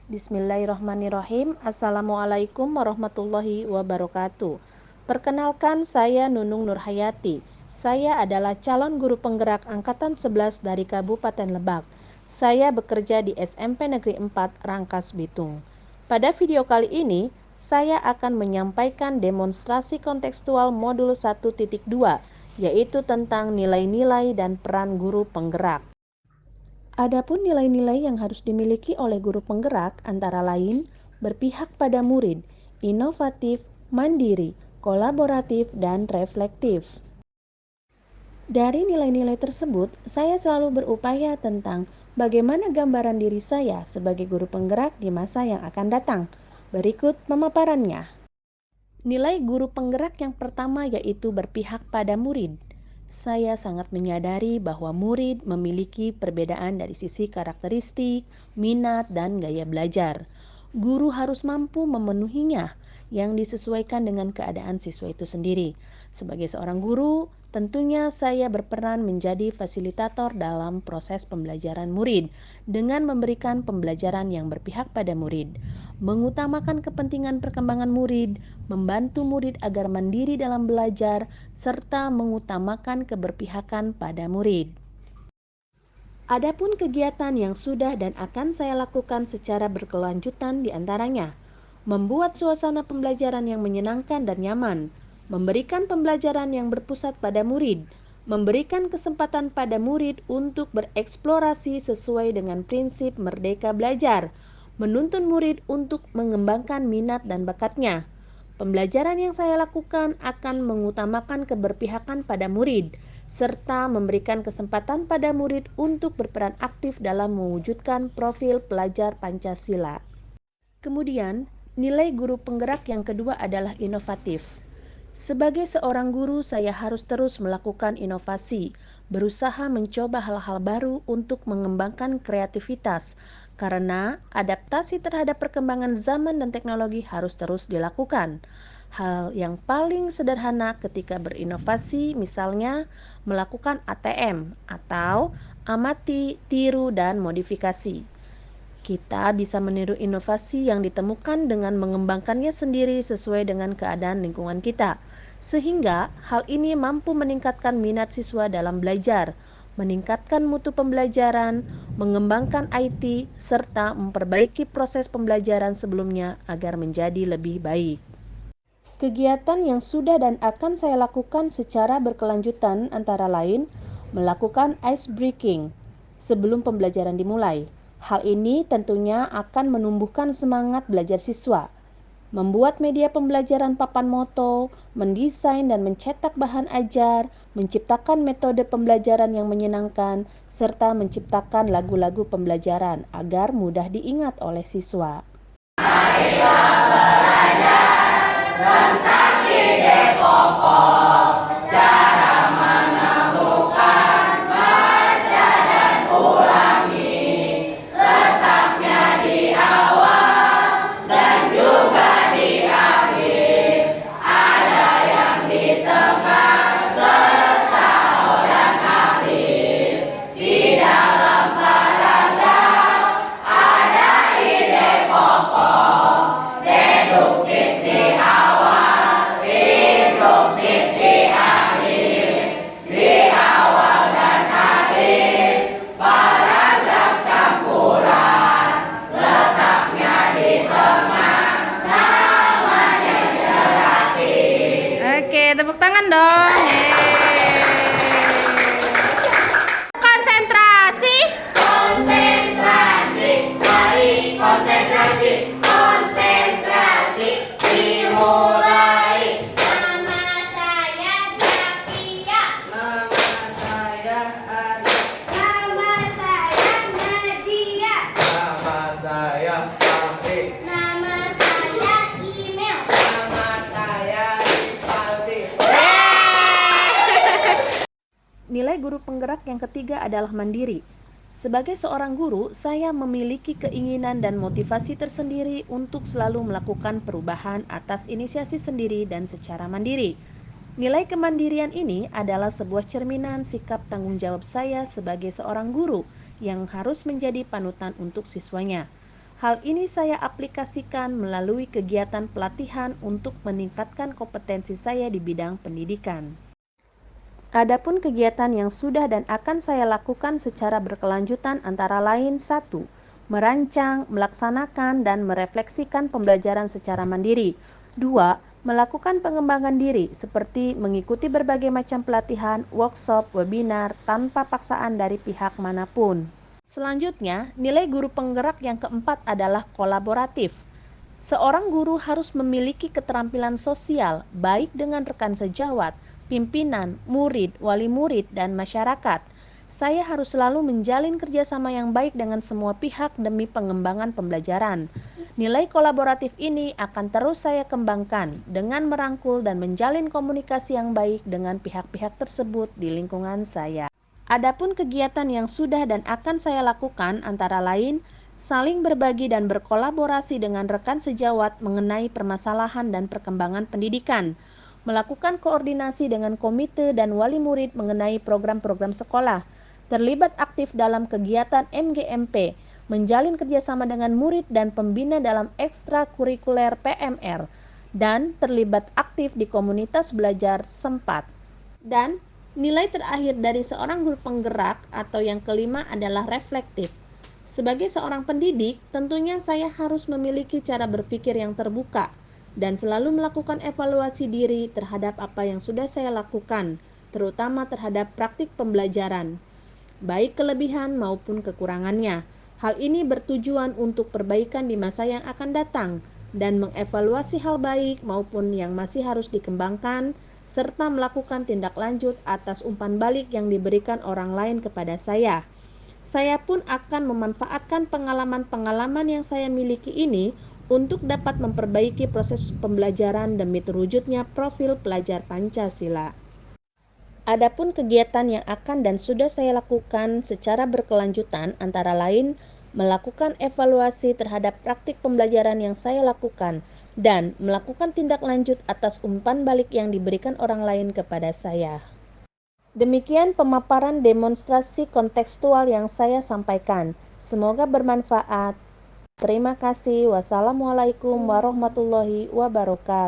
Bismillahirrahmanirrahim. Assalamualaikum warahmatullahi wabarakatuh. Perkenalkan, saya Nunung Nurhayati. Saya adalah calon guru penggerak Angkatan 11 dari Kabupaten Lebak. Saya bekerja di SMP Negeri 4 Rangkas Bitung. Pada video kali ini, saya akan menyampaikan demonstrasi kontekstual modul 1.2, yaitu tentang nilai-nilai dan peran guru penggerak. Adapun nilai-nilai yang harus dimiliki oleh guru penggerak antara lain berpihak pada murid, inovatif, mandiri, kolaboratif, dan reflektif. Dari nilai-nilai tersebut, saya selalu berupaya tentang bagaimana gambaran diri saya sebagai guru penggerak di masa yang akan datang. Berikut pemaparannya. Nilai guru penggerak yang pertama yaitu berpihak pada murid. Saya sangat menyadari bahwa murid memiliki perbedaan dari sisi karakteristik, minat, dan gaya belajar. Guru harus mampu memenuhinya yang disesuaikan dengan keadaan siswa itu sendiri. Sebagai seorang guru, tentunya saya berperan menjadi fasilitator dalam proses pembelajaran murid dengan memberikan pembelajaran yang berpihak pada murid, mengutamakan kepentingan perkembangan murid, membantu murid agar mandiri dalam belajar, serta mengutamakan keberpihakan pada murid. Adapun kegiatan yang sudah dan akan saya lakukan secara berkelanjutan diantaranya membuat suasana pembelajaran yang menyenangkan dan nyaman, memberikan pembelajaran yang berpusat pada murid, memberikan kesempatan pada murid untuk bereksplorasi sesuai dengan prinsip merdeka belajar, menuntun murid untuk mengembangkan minat dan bakatnya. Pembelajaran yang saya lakukan akan mengutamakan keberpihakan pada murid, serta memberikan kesempatan pada murid untuk berperan aktif dalam mewujudkan profil pelajar Pancasila. Kemudian, nilai guru penggerak yang kedua adalah inovatif. Sebagai seorang guru, saya harus terus melakukan inovasi, berusaha mencoba hal-hal baru untuk mengembangkan kreativitas, karena adaptasi terhadap perkembangan zaman dan teknologi harus terus dilakukan. Hal yang paling sederhana ketika berinovasi, misalnya melakukan ATM atau amati, tiru, dan modifikasi. Kita bisa meniru inovasi yang ditemukan dengan mengembangkannya sendiri sesuai dengan keadaan lingkungan kita, sehingga hal ini mampu meningkatkan minat siswa dalam belajar, meningkatkan mutu pembelajaran, mengembangkan IT, serta memperbaiki proses pembelajaran sebelumnya agar menjadi lebih baik. Kegiatan yang sudah dan akan saya lakukan secara berkelanjutan antara lain melakukan ice breaking sebelum pembelajaran dimulai. Hal ini tentunya akan menumbuhkan semangat belajar siswa, membuat media pembelajaran papan moto, mendesain dan mencetak bahan ajar, menciptakan metode pembelajaran yang menyenangkan, serta menciptakan lagu-lagu pembelajaran agar mudah diingat oleh siswa. Marilah belajar tentang ide pokok, cara menemukan, baca dan ulangi, letaknya di awal dan juga di akhir, ada yang di tengah serta dan akhir. Di dalam paragraf ada ide pokok, deduktif di awal, induktif di akhir, di awal dan akhir, paragraf campuran, letaknya di tengah, namanya interaktif. Oke, tepuk tangan dong. Konsentrasi. Konsentrasi, mari konsentrasi. Konsentrasi dimulai. Nama saya Zakia. Nama saya Adi. Nama saya Nadia. Nama saya Fahri. Nama saya Imel. Nama saya Rifaldi. Nilai guru penggerak yang ketiga adalah mandiri. Sebagai seorang guru, saya memiliki keinginan dan motivasi tersendiri untuk selalu melakukan perubahan atas inisiasi sendiri dan secara mandiri. Nilai kemandirian ini adalah sebuah cerminan sikap tanggung jawab saya sebagai seorang guru yang harus menjadi panutan untuk siswanya. Hal ini saya aplikasikan melalui kegiatan pelatihan untuk meningkatkan kompetensi saya di bidang pendidikan. Adapun kegiatan yang sudah dan akan saya lakukan secara berkelanjutan antara lain: 1. Merancang, melaksanakan, dan merefleksikan pembelajaran secara mandiri. 2. Melakukan pengembangan diri seperti mengikuti berbagai macam pelatihan, workshop, webinar tanpa paksaan dari pihak manapun. Selanjutnya, nilai guru penggerak yang keempat adalah kolaboratif. Seorang guru harus memiliki keterampilan sosial, baik dengan rekan sejawat, pimpinan, murid, wali murid, dan masyarakat. Saya harus selalu menjalin kerjasama yang baik dengan semua pihak demi pengembangan pembelajaran. Nilai kolaboratif ini akan terus saya kembangkan dengan merangkul dan menjalin komunikasi yang baik dengan pihak-pihak tersebut di lingkungan saya. Adapun kegiatan yang sudah dan akan saya lakukan antara lain: saling berbagi dan berkolaborasi dengan rekan sejawat mengenai permasalahan dan perkembangan pendidikan, melakukan koordinasi dengan komite dan wali murid mengenai program-program sekolah, terlibat aktif dalam kegiatan MGMP, menjalin kerjasama dengan murid dan pembina dalam ekstrakurikuler PMR, dan terlibat aktif di komunitas belajar sempat. Dan nilai terakhir dari seorang guru penggerak atau yang kelima adalah reflektif. Sebagai seorang pendidik, tentunya saya harus memiliki cara berpikir yang terbuka dan selalu melakukan evaluasi diri terhadap apa yang sudah saya lakukan, terutama terhadap praktik pembelajaran, baik kelebihan maupun kekurangannya. Hal ini bertujuan untuk perbaikan di masa yang akan datang dan mengevaluasi hal baik maupun yang masih harus dikembangkan, serta melakukan tindak lanjut atas umpan balik yang diberikan orang lain kepada saya. Saya pun akan memanfaatkan pengalaman-pengalaman yang saya miliki ini untuk dapat memperbaiki proses pembelajaran demi terwujudnya profil pelajar Pancasila. Adapun kegiatan yang akan dan sudah saya lakukan secara berkelanjutan antara lain melakukan evaluasi terhadap praktik pembelajaran yang saya lakukan dan melakukan tindak lanjut atas umpan balik yang diberikan orang lain kepada saya. Demikian pemaparan demonstrasi kontekstual yang saya sampaikan. Semoga bermanfaat. Terima kasih. Wassalamualaikum warahmatullahi wabarakatuh.